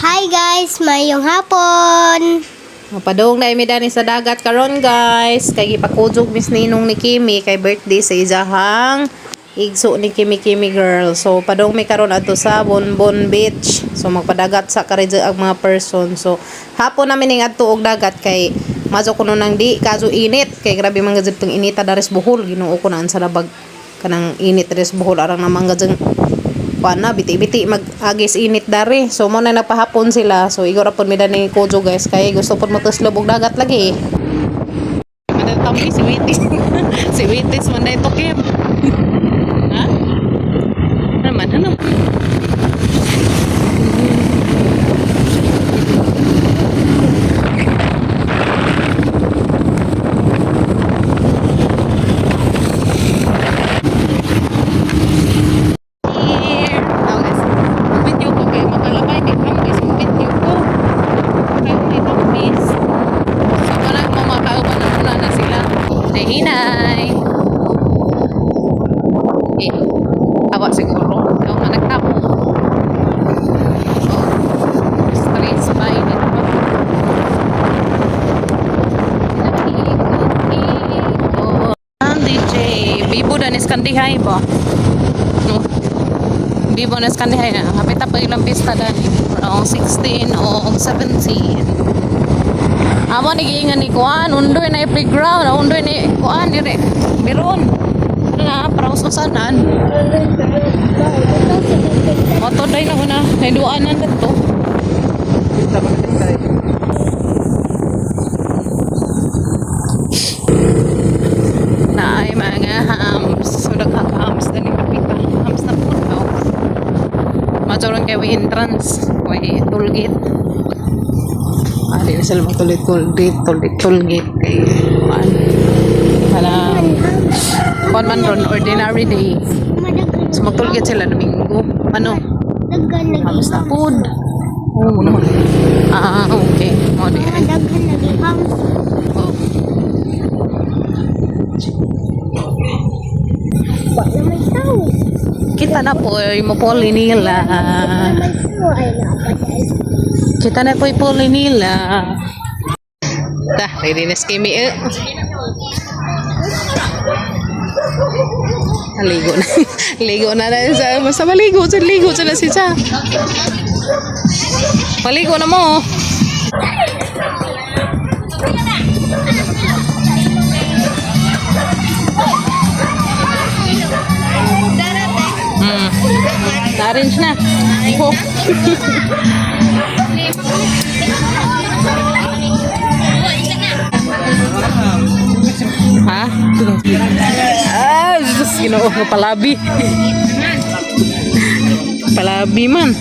Hi guys, mayong hapon. Padung na imi dani sa dagat karon guys. Kay gipakudjog Miss Ninong ni Kimi kay birthday sa ijahang igso ni Kimi girl. So padung mi karon adto sa Bonbon Beach. So magpadagat sa karidyo ang mga person. So hapon namin ning adto og dagat kay majo kuno nang di kaso init kay grabe man gid tong inita dares Bohol. Ginoo ko naan sa labag kanang init dares Bohol arang namang gajeng na biti-biti mag-agis init dari. So mo na napahapon sila. So igor pud mi dani kujo guys kay gusto pud mo tuslog og dagat lagi. Madal tambi si Witis. Si Witis man dai tokim. Ha? Ano? Hinay. Tawa siguro. Tawa man nagtapo. Stress ba ini pa? DJ Bibo dan iskandihay ba? No. Bibo dan iskandihay na. Hapit pa ilang pista dan. Around 16 o 17. Amo nagiingan ni kuan undoy na playground, undoy ni kuan dire. Biron. Na para ususanan. Moto day na una, nay duanan dito. Na ay mga hams, sudak hams dali kapita. Hams na po daw. Majoron kay entrance, way tollgate. Di na sila magtulit-tulit kay alam kuan man ron ordinary day so magtulgit sila Domingo halos na food no. Okay o di ay kita na po mo poli nila kita na po poli nila. Dah, ready na si Kimi Ligo na. Ligo na sa basta maligo na si Cha. Maligo na mo. Na-arrange na. Iho. Ha? Just ginoo ko palabi. Palabi man.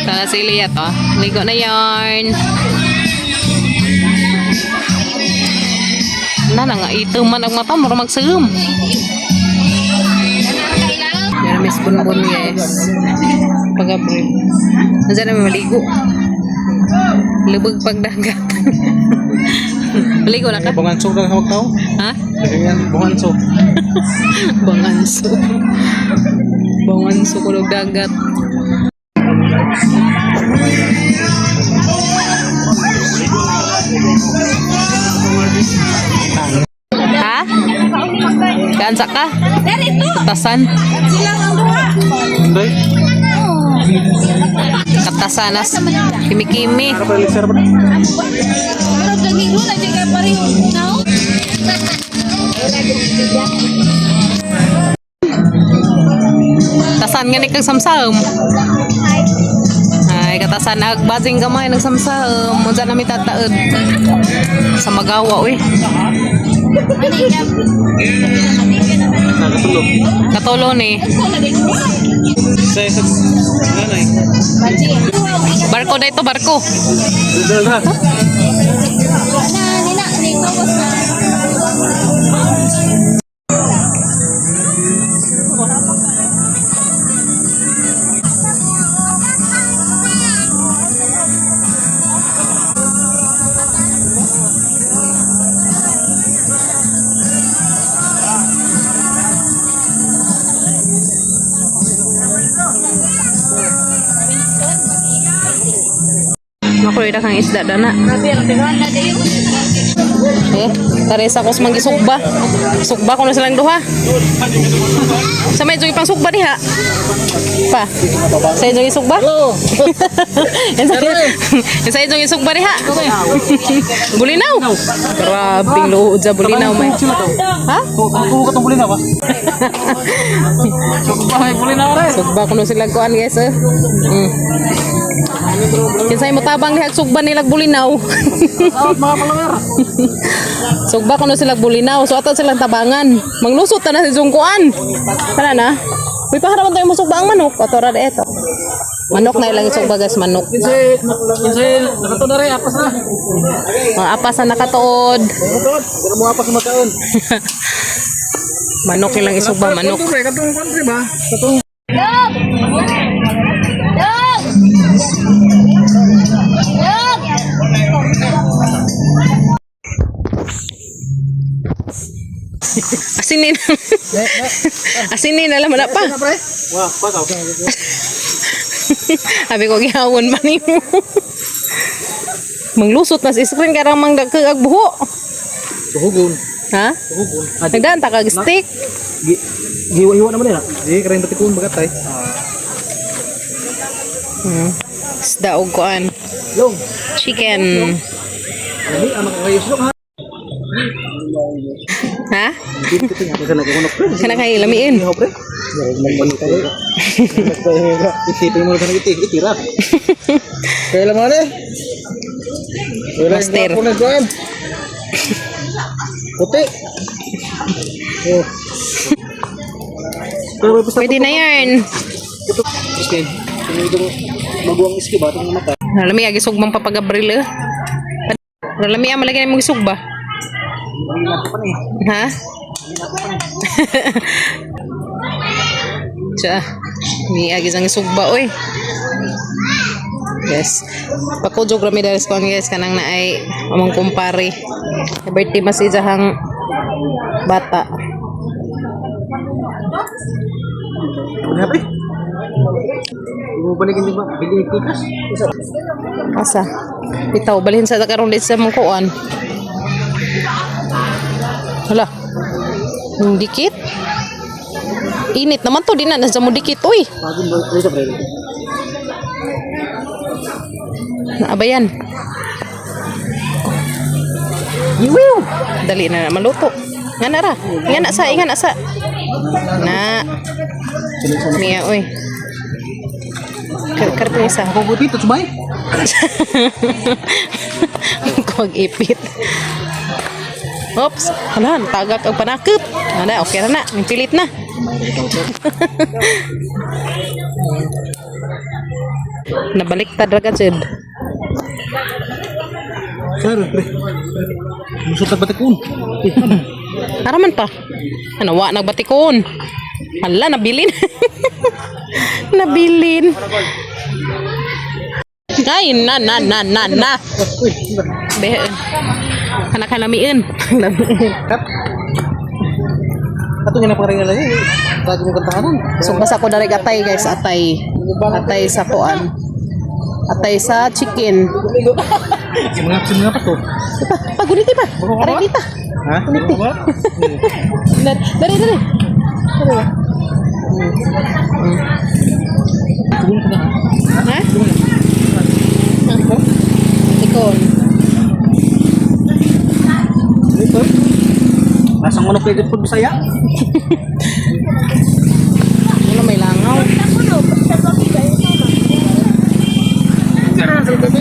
Sana si Leah to. Ligo na yarn. Na nga ito man ang mata mo magsum. Yan Miss Bonbon guys. Pag-abri. Nandiyan na maligo. Lubog pagdagat. Maligo na ka? Bunganso ka hawak tao? Ha? Bunganso. Bunganso ko ng dagat. Ha? Gansa ka? Katasan? Hindi. Katasanas. Kimi-kimi. Tasan nga ni kag samsam. Ay katasan nagbazing gamay nagsamsam. Mo dyan nami tataod. Sa magawa uy. Katulo ni. Barko na ito, barko. ko rin kang isda dana. Tari sa kos mangisugba. Sugba ko na silang duha. Sa may pang sugba diha. Pa. Sa inyo isugba? Sa inyo isugba diha. Bulinaw. Grabing luod sa bulinaw may. Ha? Ako ka tong bulinaw ba? Sugba ko na silang kuan guys. Kinsay mo tabang diha sugba nila bulinaw. Mga palawer. Sugba ko na sila bulinaw. So ato silang tabangan. Manglusot na si Jungkuan. Tara na. Uy, paharaman tayo mo sugba ang manok. Ato rada eto. Manok na ilang isugba guys, manok. Kinsay nakato na rin apas na. Mga apas na nakatuod. Pero mo apas makaon. Manok ilang isugba, manok. Katong country ba? Katong Asinin. Asinin na laman na pa. wah, pasaw. Sabi ko gihawon man nimo. Manglusot na si screen karang mangdagkag buho. Tuhugon. Ha? Tuhugon. Nagdaan ta kag stick. Giwa-iwa naman yan. Di karain batikon bagatay. Isda og kuan. Long. Chicken. Ani anak kayos long ha. Ha? Dito kita nga kana kuno pre. Kana kay lamiin. Ihaw pre. Magmano ka. Isipin mo kana itira. Kailan mo na? Master. Puti. Oh. Pwede na yan. Iski. Ito maguang iski ba itong mata? Nalami agi sugmang papagabril eh. Nalami ang malagyan mo gisugba. Ha? Siya. Ni agi sang isugba oy. Yes. Pakudjog rami dahil ko guys kanang naay among kumpare. Birthday masijahang bata. Kenapa? Mo balikin di ba? Bili tikas. Asa? Bitaw balhin sa karon di sa mong kuan. Hala. Yung dikit. Init naman to di na sa mo dikit oy. Pagin ba ito pre? Naabayan. Yiwiw. Dali na maluto. Nga na ra. Nga na sa. Nga na sa. Na. Niya, oy. Karpong isa. Ako buti ito subay. Kung ipit. Oops. Hala, tagak ang panakip. Ano, okay na na. Yung pilit na. Nabaliktad ra ka, Jed. Sir, pre. Musot na batikon. Araman pa. Ano, wa nagbatikon. Hala, nabilin. Nabilin. Ay, na. Be, anak kalamiin. Kat. Ato nga naparingan lagi. Lagi mo kantahanan. So, basa ko dari atay, guys. Atay. Atay sa kuan. Atay sa chicken. Simanga pa to. Paguniti pa. Aray dita. Ha? Guniti. Dari. Ha? Tikon. Ito. Lasang manok pwede po Bisaya. Ano may langaw?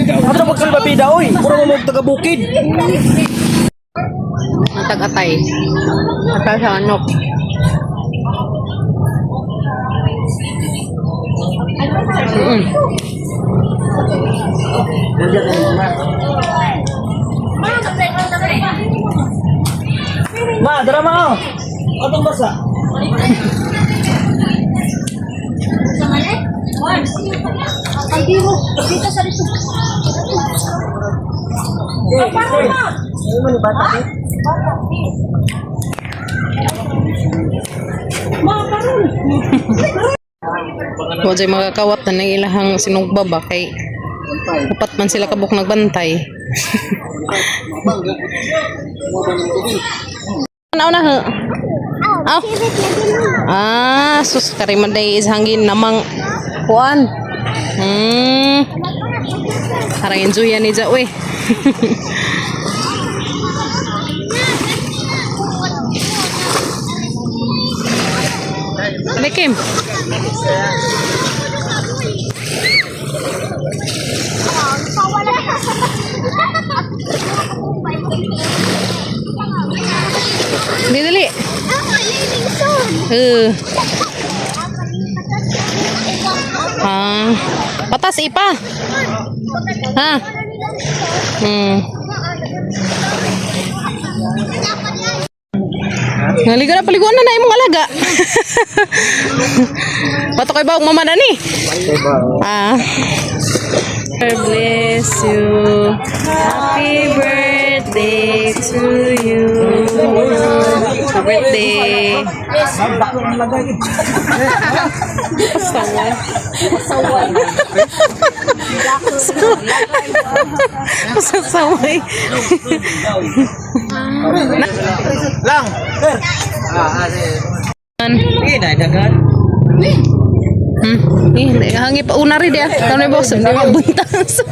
Ano na magsalbabida, oy? Puro mo taga-bukid. Ang tag-atay. Atay sa anok. Ma, drama ko. Atong basa. Wajay magkakawat na ng ilahang sinugba ba kay Upat man sila kabuk nagbantay. Ano na ho? Oh. Sus karimaday is hangin namang kuan. Harang enjoy yan ni Jawe. Kim. Dili. Patas ipa. Ha. Naligo na paliguan na imong alaga. Pato kay bawang mama na ni. God bless you. Happy birthday to you. Happy birthday. Sasaway. Lang. Ini dah dagan. Hangi pa una rin dia. Kano boss, hindi mabuntas.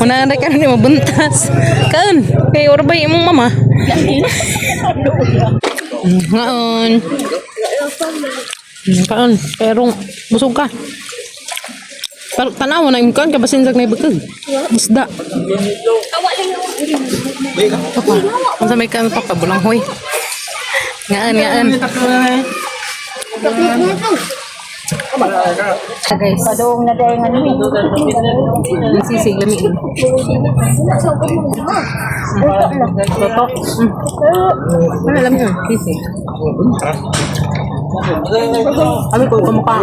Una rin ka hindi mabuntas. Kaon, kay orbay imong mama. Ngaon. Kaon, pero busog ka. Pero tanaw na imong kaon ka basin na ibukag. Isda. Ang sa may kan pa bulang hoy. Ngaan. Guys, padong na dahil nga namin. Sisig lami. Toto. Ano alam yun? Sisig. Ano ko kumukha?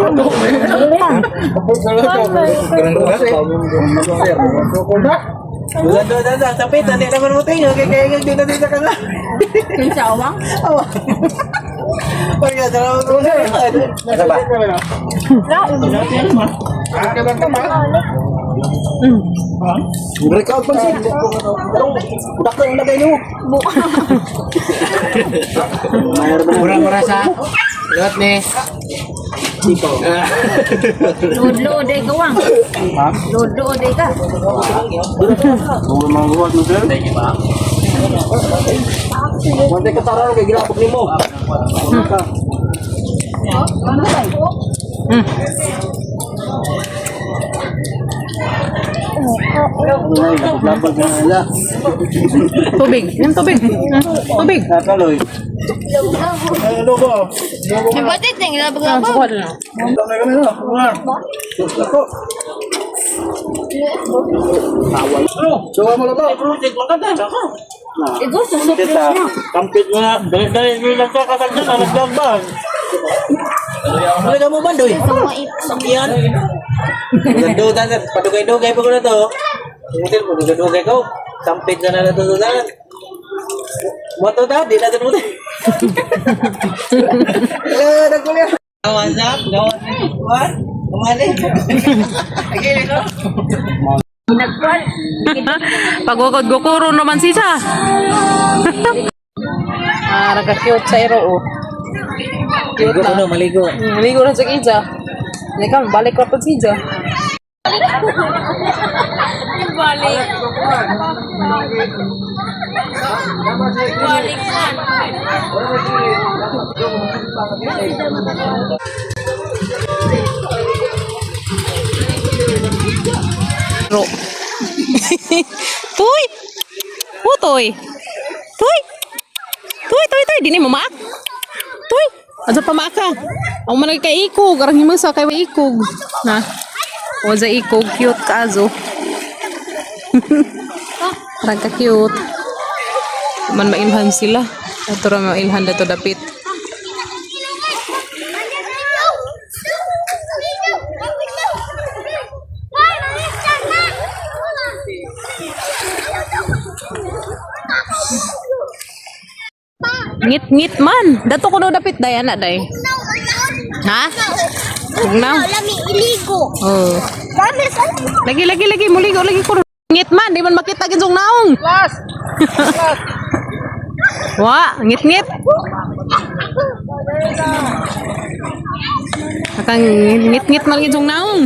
Dah, tapi tadi dah baru tengok kayak dia nanti cakap lah. Kinsa awang? Oh ya, dalam tu apa? Mereka apa sih? Udah kau nak ini? Kurang merasa. Lihat nih. Lodo deh kawang. Lodo deh ka. Memang luas betul. Nanti ketara kayak gila pok limo. Tubig. Yan tubig. Tubig. Kaloy. Logo. Yung batit na ginabagabaw. Sukuha na. Coba mo lang ba? Project maganda. Ego, susupin na. Kampit mo na. Dali lang ka kasal dyan. Naglagbang. Ano ka mo ba, Doy? Sakyan. Pagandugay, padugay-dugay pa ko na to. Umutil, padugay-dugay ko. Kampit ka na natutunan. Moto daw, di na tunutin. Nagkulihan. WhatsApp, gawat na what? Kumali. Nagkilig ko. Pagukod-gukuro naman siya. Nagka-cute sa ero, oh. Cute na. Maligo. Maligo na sa Kija. Ikaw, balik ka pa siya. Balik. Ro. Tuy. Oh, Tuy. Tuy. Tuy. Dini mamak. Tuy. Aja pamaka. Ang manag kay ikog, arang himasa kay ikog. Na. O za ikog cute kazo. Arang ka cute. Man mailhan sila. Ato ra mailhan dato dapit. Ngit man. Dato ko do dapit day ana day. Ha? Tugnaw. Lami iligo. Oh. Lagi, muligo lagi ko. Ngit man, di man makita ginsong naong. Last. Wa, ngit. Akang ngit man ginsong naong.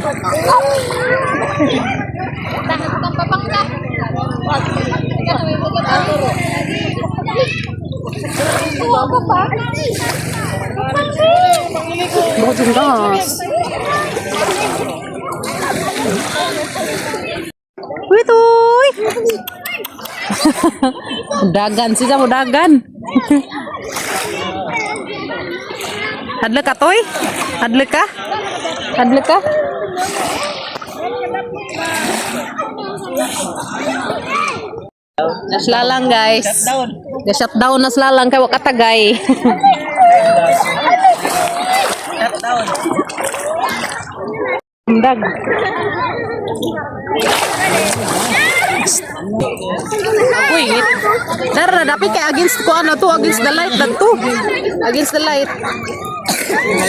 Bukod gas. Wait, uy. Dagan siya mo dagan. Hadle ka toy? Hadle ka? Naslalang guys. Shutdown na slalang kay wakatagay. Dag. Uy, Dara, dapat kay against ko ano to, against the light to. Against the light.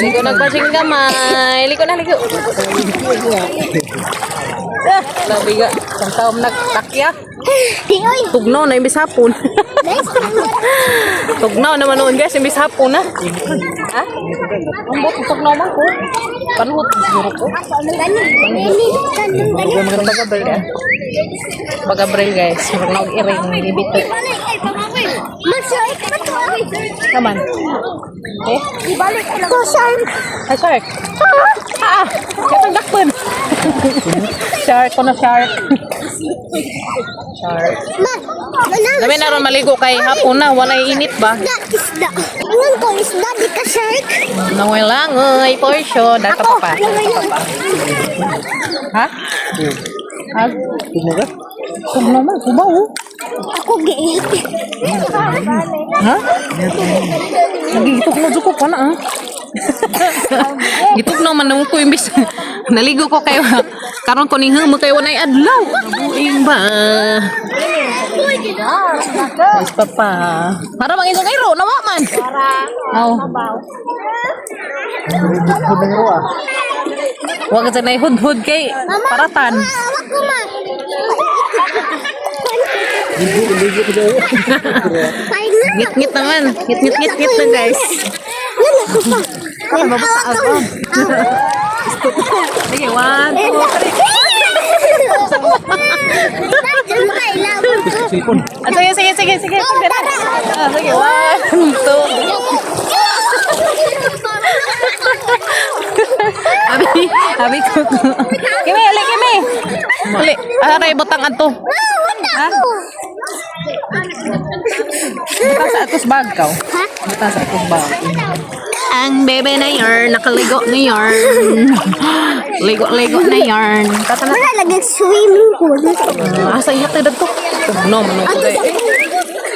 Liko nagpasing gamay. Liko. Labi ga. Ang taom nagtakya. Tugnaw na imbis hapon. Tugnaw naman noon guys, imbis hapon na. Ha? Ang buto tugnaw man ko. Panuhot siguro ko. Bagabril guys. Tugnaw iring ibito. Naman. Eh? Ibalik ko shark. Shark. Katang dakpon. Shark ko na shark. Shark. Dami na ron maligo kay hapon na, wala init ba? Isda. Anong ko isda di ka shark? Nangoy langoy, porsyo, daka pa. Ha? Ha? Tugno man, kubaw. Ako giit. Ha? Nagigitok na dyan ko pa na ah. Gitok naman naman ko imbis. Naligo ko kayo. Karon ko ning mo kayo na adlaw. Buing ba? Yes, papa. Para mangitong iro, nawa man. Aw. Wag ka na hud-hud kay paratan. Awak ko ma. Ngit-ngit naman. Ngit na guys. Ay, mabasa ako. Sige, 1, 2, 3. Sige. Sige, 1, 2. Abi ko. Kimi. Ali, aray butang ato. Ha? Buta sa atos bag ka. Buta sa atos bag. Ang bebe na yarn, nakaligo na yarn. Ligo na yarn. Wala lagi swimming pool. Asa iya tayo dito?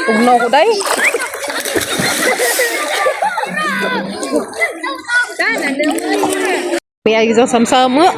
Ugnaw ko day. Kaya isa sama-sama.